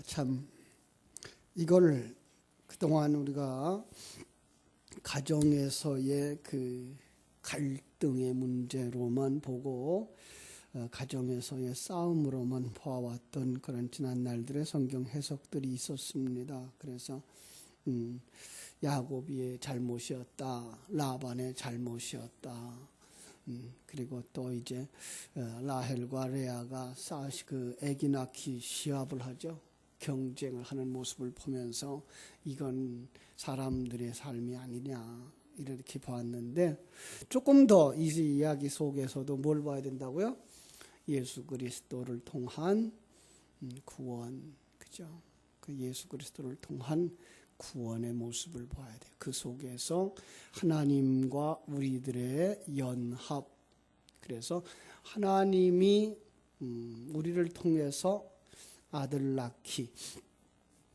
참 이걸 그동안 우리가 가정에서의 그 갈등의 문제로만 보고 가정에서의 싸움으로만 보아왔던 그런 지난 날들의 성경 해석들이 있었습니다. 그래서 야곱의 잘못이었다, 라반의 잘못이었다. 그리고 또 이제 라헬과 레아가 그 아기 낳기 시합을 하죠. 경쟁을 하는 모습을 보면서 이건 사람들의 삶이 아니냐 이렇게 보았는데, 조금 더 이 이야기 속에서도 뭘 봐야 된다고요? 예수 그리스도를 통한 구원, 그죠? 그 예수 그리스도를 통한 구원의 모습을 봐야 돼요. 그 속에서 하나님과 우리들의 연합, 그래서 하나님이 우리를 통해서 아들 낳기,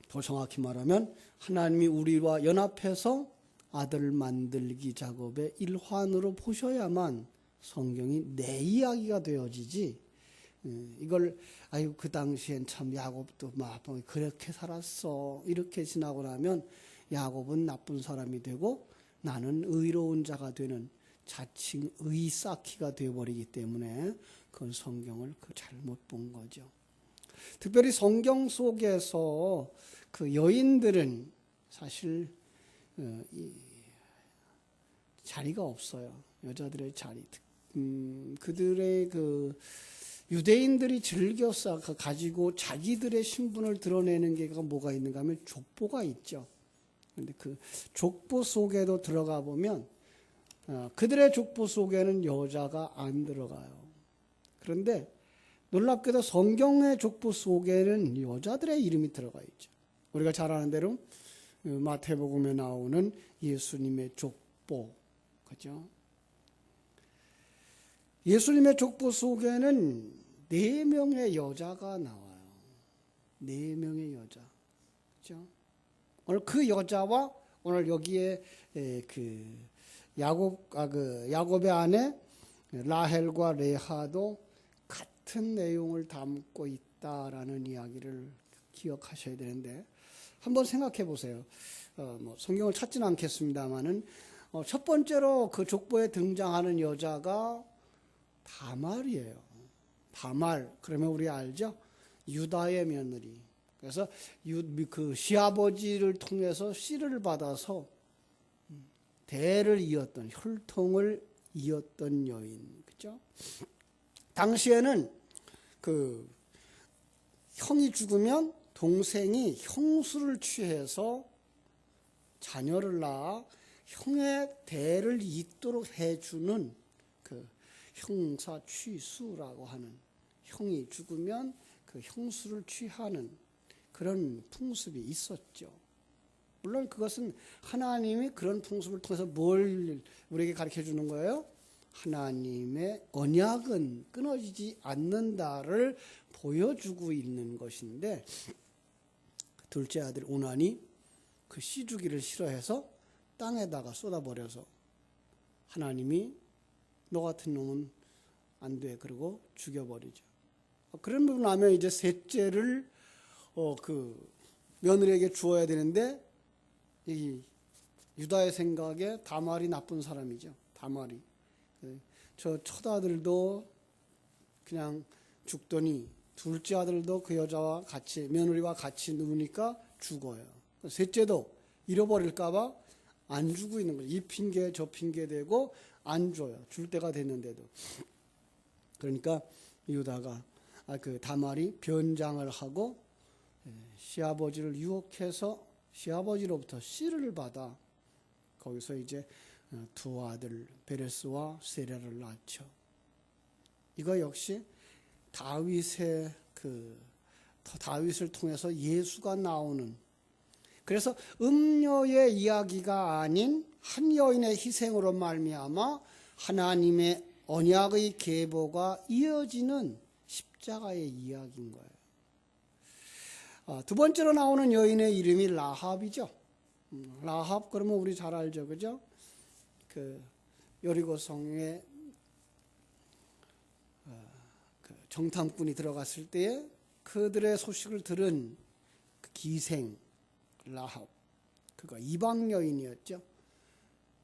더 정확히 말하면 하나님이 우리와 연합해서 아들 만들기 작업의 일환으로 보셔야만 성경이 내 이야기가 되어지지, 이걸 아유 그 당시엔 참 야곱도 막 그렇게 살았어 이렇게 지나고 나면 야곱은 나쁜 사람이 되고 나는 의로운 자가 되는 자칭 의쌓기가 되어버리기 때문에 그건 성경을 잘못 본 거죠. 특별히 성경 속에서 그 여인들은 사실 자리가 없어요. 여자들의 자리. 그들의 그 유대인들이 즐겨서 가지고 자기들의 신분을 드러내는 게 뭐가 있는가 하면 족보가 있죠. 그런데 그 족보 속에도 들어가 보면 그들의 족보 속에는 여자가 안 들어가요. 그런데 놀랍게도 성경의 족보 속에는 여자들의 이름이 들어가 있죠. 우리가 잘 아는 대로 마태복음에 나오는 예수님의 족보, 그죠? 예수님의 족보 속에는 4명의 여자가 나와요. 4명의 여자, 그죠? 오늘 그 여자와 오늘 여기에 그 야곱의 아내 라헬과 레아도 같은 내용을 담고 있다라는 이야기를 기억하셔야 되는데, 한번 생각해 보세요. 성경을 찾지는 않겠습니다만은 첫 번째로 그 족보에 등장하는 여자가 다말이에요. 다말, 그러면 우리 알죠? 유다의 며느리. 그래서 그 시아버지를 통해서 씨를 받아서 대를 이었던, 혈통을 이었던 여인, 그죠? 당시에는 그 형이 죽으면 동생이 형수를 취해서 자녀를 낳아 형의 대를 잇도록 해주는 그 형사 취수라고 하는, 형이 죽으면 그 형수를 취하는 그런 풍습이 있었죠. 물론 그것은 하나님이 그런 풍습을 통해서 뭘 우리에게 가르쳐 주는 거예요? 하나님의 언약은 끊어지지 않는다를 보여주고 있는 것인데, 둘째 아들 오난이 그 씨 주기를 싫어해서 땅에다가 쏟아버려서 하나님이 너 같은 놈은 안 돼 그러고 죽여버리죠. 그런 부분 하면 이제 셋째를 그 며느리에게 주어야 되는데, 이 유다의 생각에 다말이 나쁜 사람이죠. 다말이 저 첫 아들도 그냥 죽더니 둘째 아들도 그 여자와 같이, 며느리와 같이 누우니까 죽어요. 셋째도 잃어버릴까봐 안 주고 있는 거예요. 이 핑계 저 핑계 대고 안 줘요. 줄 때가 됐는데도. 그러니까 유다가 그 다말이 변장을 하고 시아버지를 유혹해서 시아버지로부터 씨를 받아 거기서 이제 두 아들 베레스와 세라를 낳죠. 이거 역시 다윗을 통해서 예수가 나오는, 그래서 음녀의 이야기가 아닌 한 여인의 희생으로 말미암아 하나님의 언약의 계보가 이어지는 십자가의 이야기인 거예요. 두 번째로 나오는 여인의 이름이 라합이죠. 라합 그러면 우리 잘 알죠, 그죠? 그 여리고성에 그 정탐꾼이 들어갔을 때에 그들의 소식을 들은 그 기생 라합, 그가 이방 여인이었죠.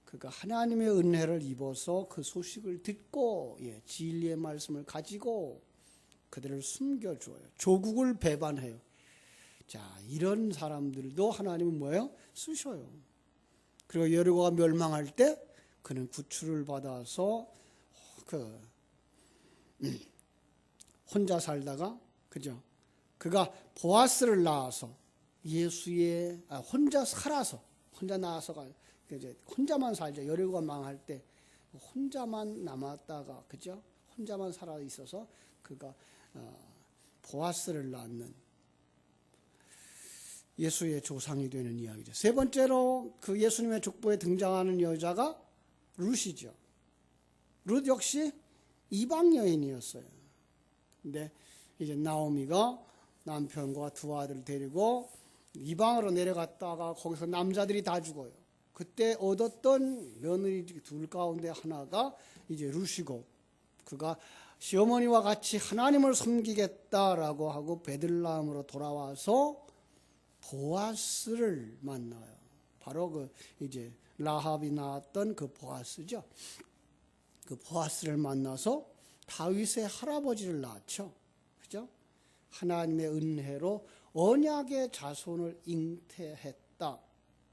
그가 하나님의 은혜를 입어서 그 소식을 듣고 진리의 말씀을 가지고 그들을 숨겨줘요. 조국을 배반해요. 자, 이런 사람들도 하나님은 뭐예요? 쓰셔요. 그리고 여리고가 멸망할 때 그는 구출을 받아서 혼자 살다가, 그죠? 그가 보아스를 낳아서 혼자 살아서, 혼자 낳아서가 이제 혼자만 살죠. 여리고가 망할 때 혼자만 남았다가, 그죠? 혼자만 살아 있어서 그가 보아스를 낳는 예수의 조상이 되는 이야기죠. 세 번째로 그 예수님의 족보에 등장하는 여자가 룻이죠. 룻 역시 이방 여인이었어요. 근데 이제 나오미가 남편과 두 아들을 데리고 이방으로 내려갔다가 거기서 남자들이 다 죽어요. 그때 얻었던 며느리 둘 가운데 하나가 이제 룻이고, 그가 시어머니와 같이 하나님을 섬기겠다라고 하고 베들레헴으로 돌아와서 보아스를 만나요. 바로 그 이제 라합이 낳았던 그 보아스죠. 그 보아스를 만나서 다윗의 할아버지를 낳죠. 그죠? 하나님의 은혜로 언약의 자손을 잉태했다.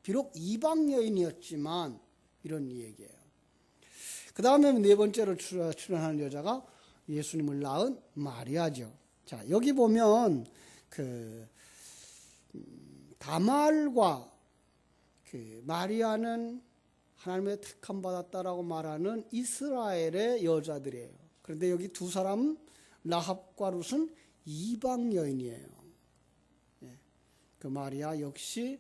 비록 이방 여인이었지만 이런 얘기예요. 그 다음에 네 번째로 출연하는 여자가 예수님을 낳은 마리아죠. 자, 여기 보면 그 다말과 그 마리아는 하나님의 택함 받았다라고 말하는 이스라엘의 여자들이에요. 그런데 여기 두 사람은 라합과 룻은 이방 여인이에요. 그 마리아 역시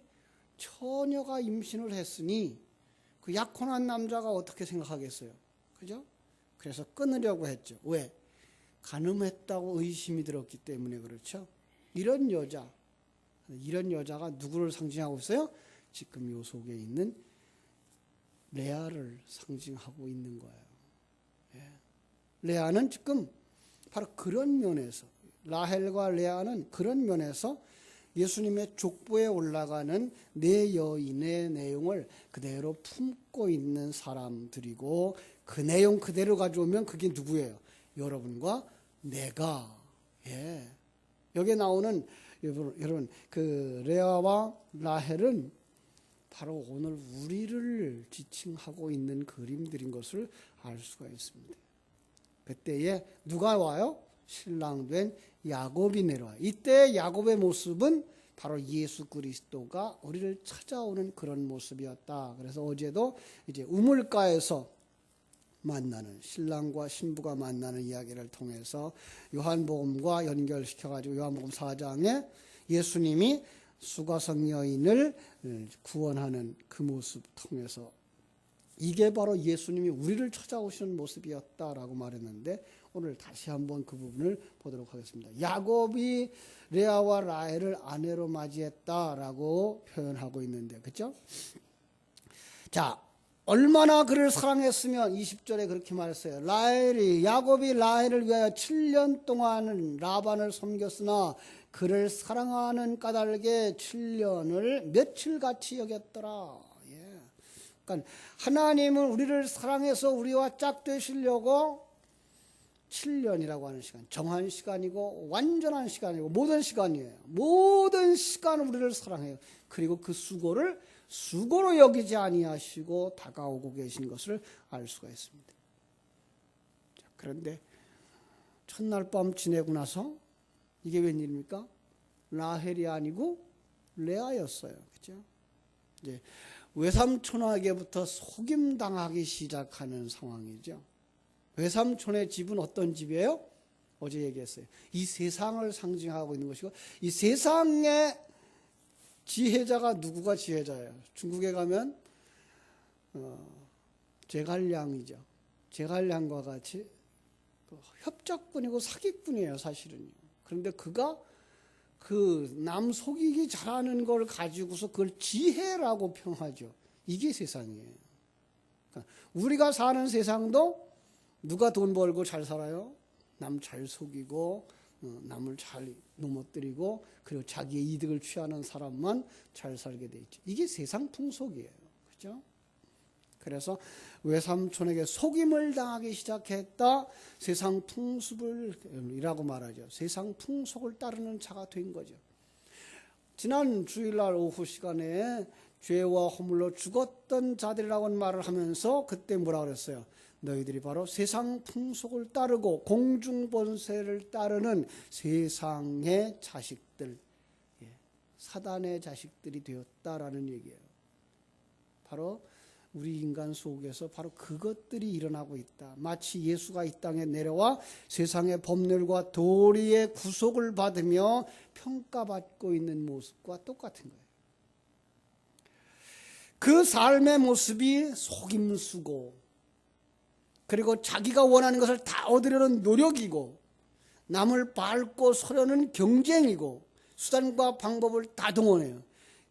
처녀가 임신을 했으니 그 약혼한 남자가 어떻게 생각하겠어요? 그죠? 그래서 끊으려고 했죠. 왜? 간음했다고 의심이 들었기 때문에 그렇죠. 이런 여자가 누구를 상징하고 있어요? 지금 요 속에 있는 레아를 상징하고 있는 거예요. 레아는 지금 바로 그런 면에서, 라헬과 레아는 그런 면에서 예수님의 족보에 올라가는 네 여인의 내용을 그대로 품고 있는 사람들이고, 그 내용 그대로 가져오면 그게 누구예요? 여러분과 내가. 여기에 나오는 여러분 그 레아와 라헬은 바로 오늘 우리를 지칭하고 있는 그림들인 것을 알 수가 있습니다. 그때에 누가 와요? 신랑된 야곱이 내려와요. 이때 야곱의 모습은 바로 예수 그리스도가 우리를 찾아오는 그런 모습이었다. 그래서 어제도 이제 우물가에서 만나는, 신랑과 신부가 만나는 이야기를 통해서 요한복음과 연결시켜가지고 요한복음 4장에 예수님이 수가성 여인을 구원하는 그 모습 통해서 이게 바로 예수님이 우리를 찾아오시는 모습이었다라고 말했는데, 오늘 다시 한번 그 부분을 보도록 하겠습니다. 야곱이 레아와 라헬을 아내로 맞이했다라고 표현하고 있는데, 그렇죠? 자, 얼마나 그를 사랑했으면 20절에 그렇게 말했어요. 야곱이 라헬을 위하여 7년 동안은 라반을 섬겼으나 그를 사랑하는 까닭에 7년을 며칠같이 여겼더라. 그러니까 하나님은 우리를 사랑해서 우리와 짝되시려고 7년이라고 하는 시간, 정한 시간이고 완전한 시간이고 모든 시간이에요. 모든 시간을 우리를 사랑해요. 그리고 그 수고를 수고로 여기지 아니하시고 다가오고 계신 것을 알 수가 있습니다. 그런데 첫날 밤 지내고 나서 이게 웬일입니까? 라헬이 아니고 레아였어요. 그렇죠? 이제 외삼촌에게부터 속임당하기 시작하는 상황이죠. 외삼촌의 집은 어떤 집이에요? 어제 얘기했어요. 이 세상을 상징하고 있는 것이고, 이 세상의 지혜자가 누구가 지혜자예요? 중국에 가면 제갈량이죠. 제갈량과 같이 협작꾼이고 사기꾼이에요, 사실은요. 그런데 그가 그 남 속이기 잘하는 걸 가지고서 그걸 지혜라고 평하죠. 이게 세상이에요. 그러니까 우리가 사는 세상도 누가 돈 벌고 잘 살아요? 남 잘 속이고 남을 잘 넘어뜨리고 그리고 자기의 이득을 취하는 사람만 잘 살게 돼 있죠. 이게 세상 풍속이에요. 그죠? 그래서 외삼촌에게 속임을 당하기 시작했다. 세상 풍습이라고 말하죠. 세상 풍속을 따르는 자가 된 거죠. 지난 주일날 오후 시간에 죄와 허물로 죽었던 자들이라고 말을 하면서 그때 뭐라 그랬어요? 너희들이 바로 세상 풍속을 따르고 공중본세를 따르는 세상의 자식들, 사단의 자식들이 되었다라는 얘기예요. 바로 우리 인간 속에서 바로 그것들이 일어나고 있다. 마치 예수가 이 땅에 내려와 세상의 법률과 도리의 구속을 받으며 평가받고 있는 모습과 똑같은 거예요. 그 삶의 모습이 속임수고, 그리고 자기가 원하는 것을 다 얻으려는 노력이고, 남을 밟고 서려는 경쟁이고, 수단과 방법을 다 동원해요.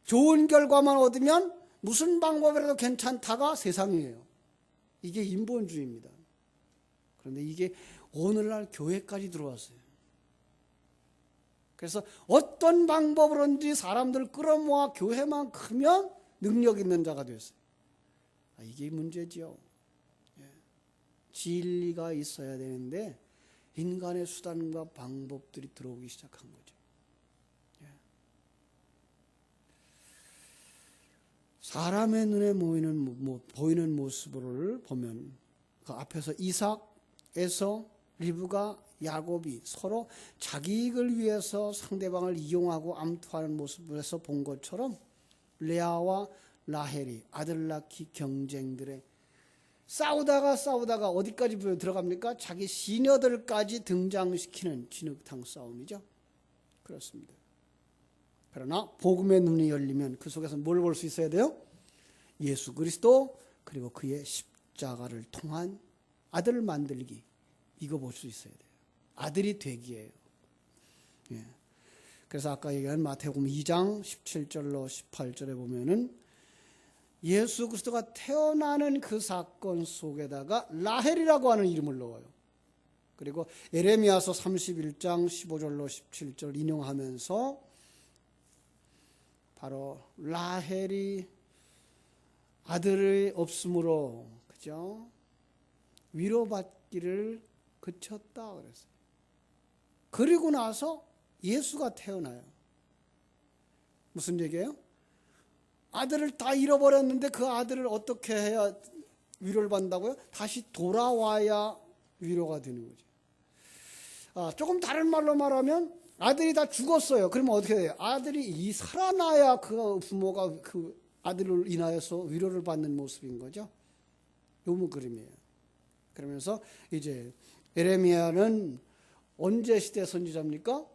좋은 결과만 얻으면 무슨 방법이라도 괜찮다가 세상이에요. 이게 인본주의입니다. 그런데 이게 오늘날 교회까지 들어왔어요. 그래서 어떤 방법으로든지 사람들을 끌어모아 교회만 크면 능력 있는 자가 됐어요. 이게 문제죠. 진리가 있어야 되는데 인간의 수단과 방법들이 들어오기 시작한 거죠. 사람의 눈에 보이는 모습을 보면 그 앞에서 이삭, 에서, 리브가, 야곱이 서로 자기 이익을 위해서 상대방을 이용하고 암투하는 모습에서 본 것처럼 레아와 라헬이 아들 낳기 경쟁들에 싸우다가 어디까지 들어갑니까? 자기 시녀들까지 등장시키는 진흙탕 싸움이죠. 그렇습니다. 그러나 복음의 눈이 열리면 그 속에서 뭘 볼 수 있어야 돼요? 예수 그리스도, 그리고 그의 십자가를 통한 아들 만들기, 이거 볼 수 있어야 돼요. 아들이 되기예요. 그래서 아까 얘기한 마태복음 2장 17절로 18절에 보면은 예수 그리스도가 태어나는 그 사건 속에다가 라헬이라고 하는 이름을 넣어요. 그리고 에레미야서 31장 15절로 17절 인용하면서 바로 라헬이 아들이 없으므로, 그죠? 위로받기를 그쳤다 그랬어요. 그리고 나서 예수가 태어나요. 무슨 얘기예요? 아들을 다 잃어버렸는데 그 아들을 어떻게 해야 위로를 받는다고요? 다시 돌아와야 위로가 되는 거죠. 조금 다른 말로 말하면 아들이 다 죽었어요. 그러면 어떻게 해요? 아들이 살아나야 그 부모가 그 아들을 인하여서 위로를 받는 모습인 거죠. 요 그림이에요. 그러면서 이제 예레미야는 언제 시대 선지자입니까?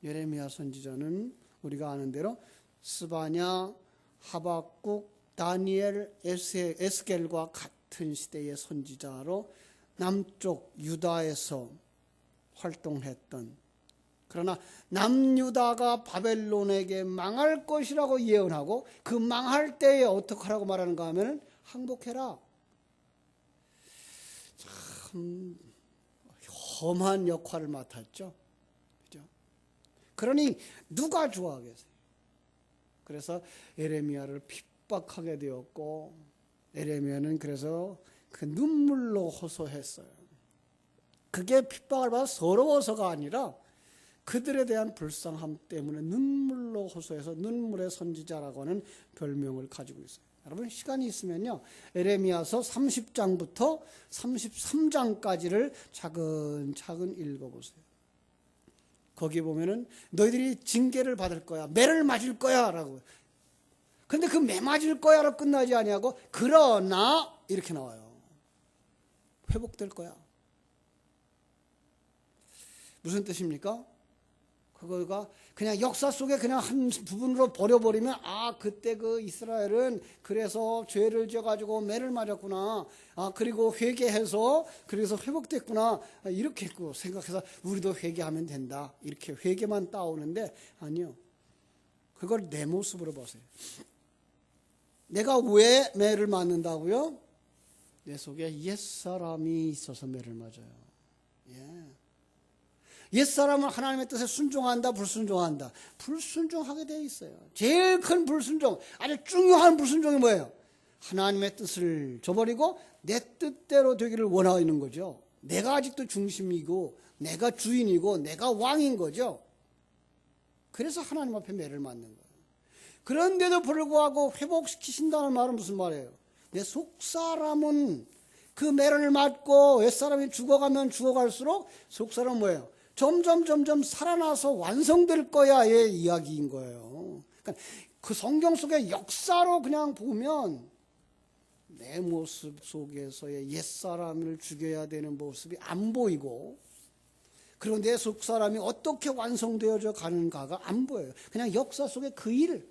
예레미야 선지자는 우리가 아는 대로 스바냐, 하박국, 다니엘, 에스겔과 같은 시대의 선지자로 남쪽 유다에서 활동했던, 그러나 남유다가 바벨론에게 망할 것이라고 예언하고 그 망할 때에 어떻게 하라고 말하는가 하면 항복해라. 참 험한 역할을 맡았죠. 그죠? 그러니 누가 좋아하겠어요? 그래서 에레미야를 핍박하게 되었고, 에레미야는 그래서 그 눈물로 호소했어요. 그게 핍박을 받아 서러워서가 아니라 그들에 대한 불쌍함 때문에 눈물로 호소해서 눈물의 선지자라고 하는 별명을 가지고 있어요. 여러분 시간이 있으면요, 에레미야서 30장부터 33장까지를 차근차근 읽어보세요. 거기 보면은 너희들이 징계를 받을 거야, 매를 맞을 거야 라고. 근데 그 매 맞을 거야로 끝나지 아니하고 그러나 이렇게 나와요. 회복될 거야. 무슨 뜻입니까? 그거가 그냥 역사 속에 그냥 한 부분으로 버려버리면, 그때 그 이스라엘은 그래서 죄를 지어가지고 매를 맞았구나, 그리고 회개해서 그래서 회복됐구나, 이렇게 생각해서 우리도 회개하면 된다, 이렇게 회개만 따오는데 아니요. 그걸 내 모습으로 보세요. 내가 왜 매를 맞는다고요? 내 속에 옛사람이 있어서 매를 맞아요. 옛사람은 하나님의 뜻에 순종한다, 불순종한다. 불순종하게 되어 있어요. 제일 큰 불순종, 아주 중요한 불순종이 뭐예요? 하나님의 뜻을 저버리고 내 뜻대로 되기를 원하는 거죠. 내가 아직도 중심이고 내가 주인이고 내가 왕인 거죠. 그래서 하나님 앞에 매를 맞는 거예요. 그런데도 불구하고 회복시키신다는 말은 무슨 말이에요? 내 속사람은 그 매를 맞고 옛사람이 죽어가면 죽어갈수록 속사람은 뭐예요? 점점 살아나서 완성될 거야의 이야기인 거예요. 그러니까 그 성경 속의 역사로 그냥 보면 내 모습 속에서의 옛사람을 죽여야 되는 모습이 안 보이고, 그리고 내 속사람이 어떻게 완성되어져 가는가가 안 보여요. 그냥 역사 속의 그 일.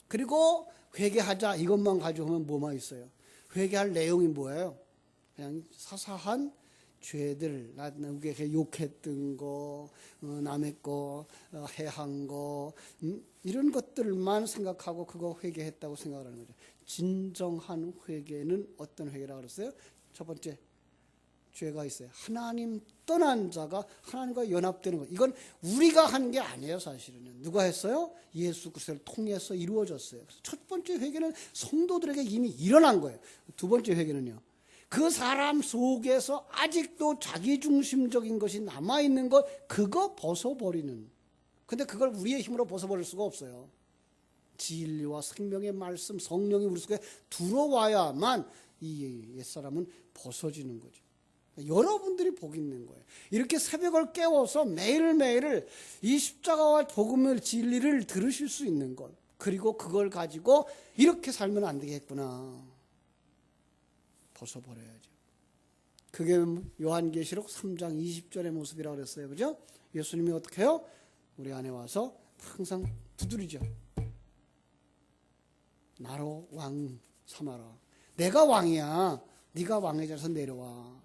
그리고 회개하자 이것만 가지고 하면 뭐만 있어요? 회개할 내용이 뭐예요? 그냥 사사한 죄들, 누구에게 욕했던 거, 남의 거, 해한 거, 이런 것들만 생각하고 그거 회개했다고 생각하는 거죠. 진정한 회개는 어떤 회개라고 그랬어요? 첫 번째, 죄가 있어요. 하나님 떠난 자가 하나님과 연합되는 것. 이건 우리가 한 게 아니에요, 사실은. 누가 했어요? 예수 그리스도를 통해서 이루어졌어요. 그래서 첫 번째 회개는 성도들에게 이미 일어난 거예요. 두 번째 회개는요, 그 사람 속에서 아직도 자기중심적인 것이 남아있는 것, 그거 벗어버리는. 근데 그걸 우리의 힘으로 벗어버릴 수가 없어요. 진리와 생명의 말씀, 성령이 우리 속에 들어와야만 이 옛사람은 벗어지는 거죠. 여러분들이 복 있는 거예요. 이렇게 새벽을 깨워서 매일매일 이 십자가와 복음의 진리를 들으실 수 있는 것, 그리고 그걸 가지고 이렇게 살면 안 되겠구나, 벗어버려야죠. 그게 요한계시록 3장 20절의 모습이라고 그랬어요. 그죠? 예수님이 어떻게 해요? 우리 안에 와서 항상 두드리죠. 나로 왕 삼아라. 내가 왕이야. 네가 왕의 자리에서 내려와.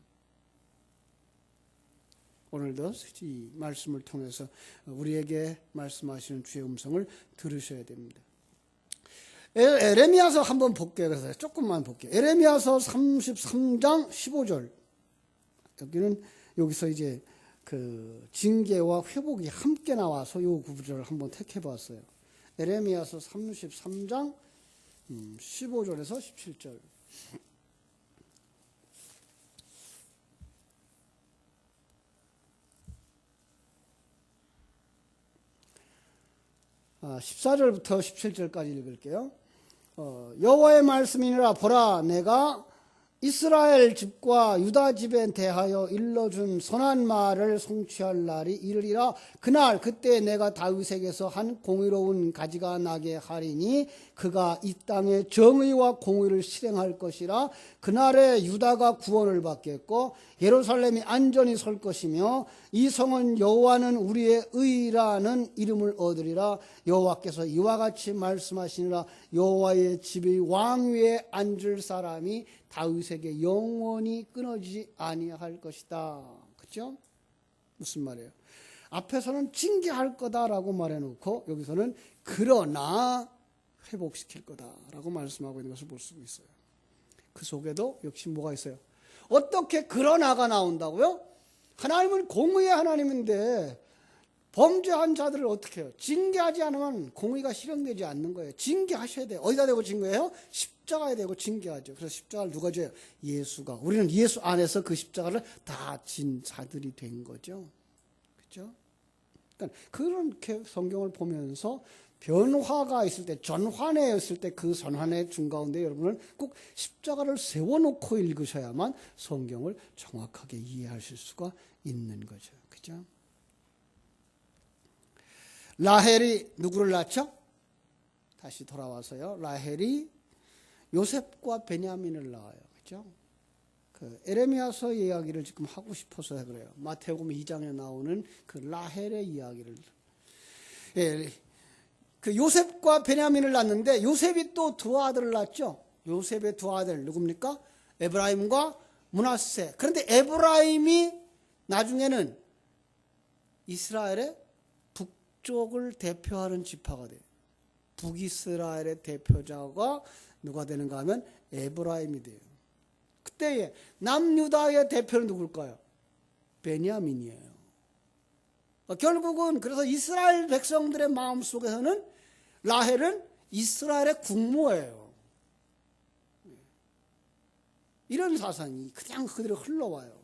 오늘도 이 말씀을 통해서 우리에게 말씀하시는 주의 음성을 들으셔야 됩니다. 에레미야서 한번 볼게요. 그래서 조금만 볼게요. 에레미야서 33장 15절. 여기서 이제 그 징계와 회복이 함께 나와서 요 구절을 한번 택해 봤어요. 에레미야서 33장 15절에서 17절. 아, 14절부터 17절까지 읽을게요. 여호와의 말씀이니라. 보라, 내가 이스라엘 집과 유다 집에 대하여 일러준 선한 말을 성취할 날이 이르리라. 그날 그때 내가 다윗에게서 한 공의로운 가지가 나게 하리니 그가 이 땅에 정의와 공의를 실행할 것이라. 그날에 유다가 구원을 받겠고 예루살렘이 안전히 설 것이며 이 성은 여호와는 우리의 의라는 이름을 얻으리라. 여호와께서 이와 같이 말씀하시니라. 여호와의 집의 왕위에 앉을 사람이 다윗에게 영원히 끊어지지 아니할 것이다. 그렇죠? 무슨 말이에요? 앞에서는 징계할 거다라고 말해놓고 여기서는 그러나 회복시킬 거다라고 말씀하고 있는 것을 볼 수 있어요. 그 속에도 역시 뭐가 있어요? 어떻게 그러나가 나온다고요? 하나님은 공의의 하나님인데 범죄한 자들을 어떻게 해요? 징계하지 않으면 공의가 실현되지 않는 거예요. 징계하셔야 돼요. 어디다 대고 징계해요? 십자가에 대고 징계하죠. 그래서 십자가를 누가 져요? 예수가. 우리는 예수 안에서 그 십자가를 다 진 자들이 된 거죠. 그렇죠? 그러니까 그렇게 성경을 보면서 변화가 있을 때, 전환에 있을 때 그 전환의 중가운데 여러분은 꼭 십자가를 세워놓고 읽으셔야만 성경을 정확하게 이해하실 수가 있는 거죠. 그죠? 라헬이 누구를 낳죠? 다시 돌아와서요. 라헬이 요셉과 베냐민을 낳아요. 그죠? 그 에레미야서 이야기를 지금 하고 싶어서 그래요. 마태복음 2장에 나오는 그 라헬의 이야기를. 예, 그 요셉과 베냐민을 낳는데 요셉이 또 두 아들을 낳죠. 요셉의 두 아들 누굽니까? 에브라임과 므낫세. 그런데 에브라임이 나중에는 이스라엘의 북쪽을 대표하는 지파가 돼요. 북이스라엘의 대표자가 누가 되는가 하면 에브라임이 돼요. 그때에 남유다의 대표는 누굴까요? 베냐민이에요. 결국은 그래서 이스라엘 백성들의 마음속에서는 라헬은 이스라엘의 국모예요. 이런 사상이 그냥 그대로 흘러와요.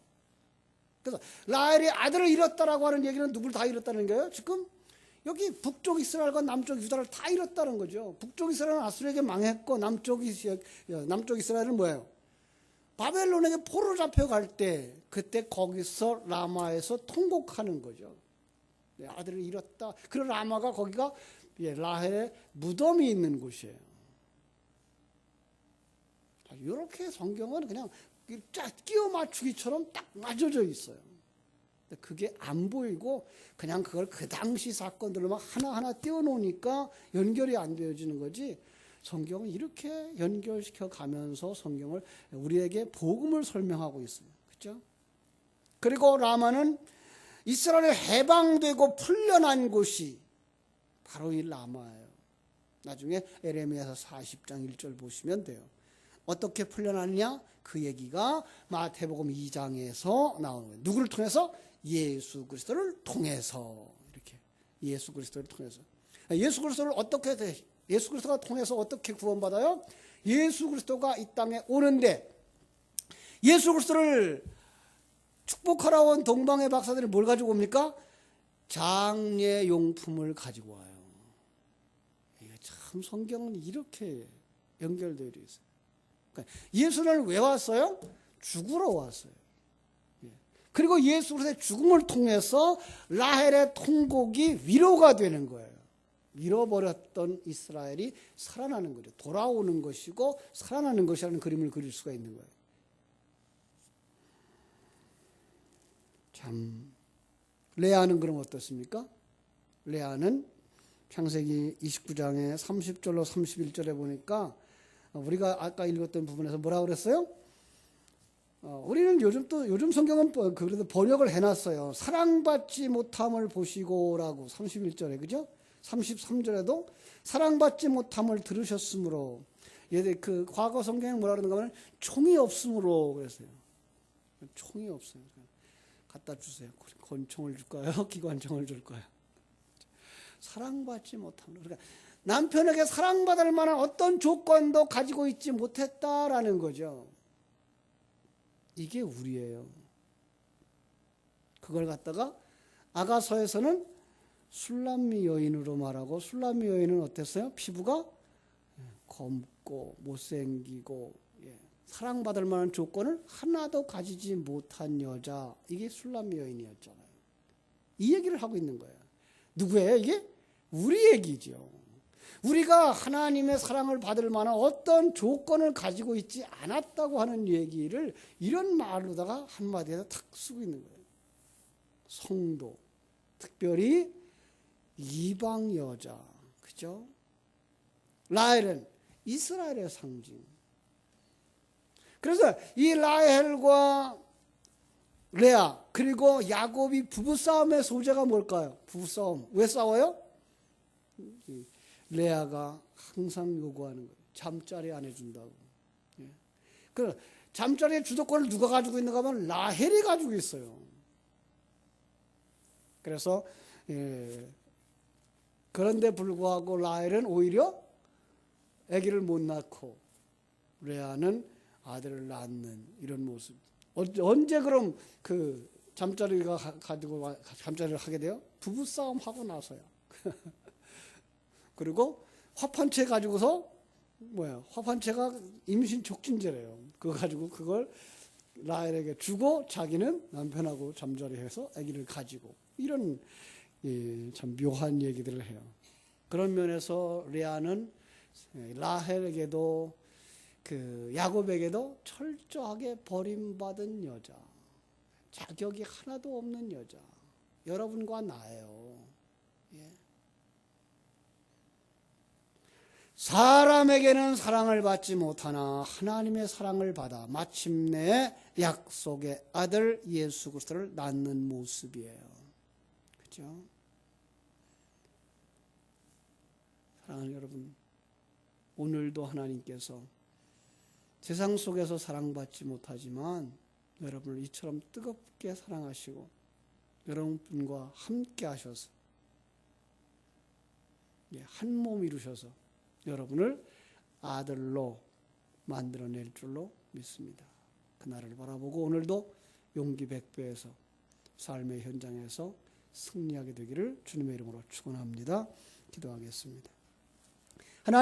그래서 라헬이 아들을 잃었다라고 하는 얘기는 누굴 다 잃었다는 거예요? 지금 여기 북쪽 이스라엘과 남쪽 유다를 다 잃었다는 거죠. 북쪽 이스라엘은 아수르에게 망했고 남쪽 이스라엘은 뭐예요? 바벨론에게 포로 잡혀갈 때 그때 거기서 라마에서 통곡하는 거죠. 내 아들을 잃었다. 그런 라마가 거기가 라헬의 무덤이 있는 곳이에요. 이렇게 성경은 그냥 쫙 끼워 맞추기처럼 딱 맞춰져 있어요. 그게 안 보이고 그냥 그걸 그 당시 사건들로만 하나하나 띄워놓으니까 연결이 안 되어지는 거지. 성경은 이렇게 연결시켜 가면서 성경을 우리에게 복음을 설명하고 있습니다. 그렇죠? 그리고 라마는 이스라엘이 해방되고 풀려난 곳이 바로 이 라마예요. 나중에 에레미야서 40장 1절 보시면 돼요. 어떻게 풀려났냐? 그 얘기가 마태복음 2장에서 나오는 거예요. 누구를 통해서? 예수 그리스도를 통해서. 이렇게 예수 그리스도를 통해서. 예수 그리스도가 통해서 어떻게 구원받아요? 예수 그리스도가 이 땅에 오는데 예수 그리스도를 축복하러 온 동방의 박사들이 뭘 가지고 옵니까? 장례 용품을 가지고 와요. 참 성경은 이렇게 연결되어 있어요. 그러니까 예수는 왜 왔어요? 죽으러 왔어요. 그리고 예수 그리스도의 죽음을 통해서 라헬의 통곡이 위로가 되는 거예요. 잃어버렸던 이스라엘이 살아나는 거죠. 돌아오는 것이고 살아나는 것이라는 그림을 그릴 수가 있는 거예요. 참 레아는 그럼 어떻습니까? 레아는 창세기 29장의 30절로 31절에 보니까 우리가 아까 읽었던 부분에서 뭐라고 그랬어요? 우리는 요즘 성경은 그래도 번역을 해놨어요. 사랑받지 못함을 보시고라고 31절에 그죠? 33절에도 사랑받지 못함을 들으셨으므로 그 과거 성경에 뭐라 그러는가 하면 총이 없으므로 그랬어요. 총이 없어요. 갖다 주세요. 권총을 줄까요? 기관총을 줄까요? 사랑받지 못함으로. 그러니까 남편에게 사랑받을 만한 어떤 조건도 가지고 있지 못했다라는 거죠. 이게 우리예요. 그걸 갖다가 아가서에서는 술람미 여인으로 말하고, 술람미 여인은 어땠어요? 피부가 검고 못생기고 사랑받을 만한 조건을 하나도 가지지 못한 여자, 이게 술람미 여인이었잖아요. 이 얘기를 하고 있는 거예요. 누구예요? 이게 우리 얘기죠. 우리가 하나님의 사랑을 받을 만한 어떤 조건을 가지고 있지 않았다고 하는 얘기를 이런 말로다가 한마디에서 탁 쓰고 있는 거예요. 성도, 특별히 이방 여자, 그죠? 라헬은 이스라엘의 상징. 그래서 이 라헬과 레아 그리고 야곱이 부부싸움의 소재가 뭘까요? 부부싸움. 왜 싸워요? 레아가 항상 요구하는 거예요. 잠자리 안 해준다고. 그 잠자리의 주도권을 누가 가지고 있는가 하면 라헬이 가지고 있어요. 그래서 그런데 불구하고 라헬은 오히려 아기를 못 낳고 레아는 아들을 낳는 이런 모습. 언제 그럼 그 잠자리가 가지고 잠자리를 하게 돼요? 부부싸움 하고 나서야. 그리고 화판채 가지고서 화판채가 임신 촉진제래요. 그거 가지고 그걸 라헬에게 주고 자기는 남편하고 잠자리해서 아기를 가지고 이런 참 묘한 얘기들을 해요. 그런 면에서 레아는 라헬에게도 그 야곱에게도 철저하게 버림받은 여자, 자격이 하나도 없는 여자, 여러분과 나예요. 사람에게는 사랑을 받지 못하나 하나님의 사랑을 받아 마침내 약속의 아들 예수 그리스도를 낳는 모습이에요. 그렇죠? 사랑하는 여러분, 오늘도 하나님께서 세상 속에서 사랑받지 못하지만 여러분을 이처럼 뜨겁게 사랑하시고 여러분과 함께 하셔서 한 몸 이루셔서 여러분을 아들로 만들어낼 줄로 믿습니다. 그날을 바라보고 오늘도 용기 백배해서 삶의 현장에서 승리하게 되기를 주님의 이름으로 축원합니다. 기도하겠습니다.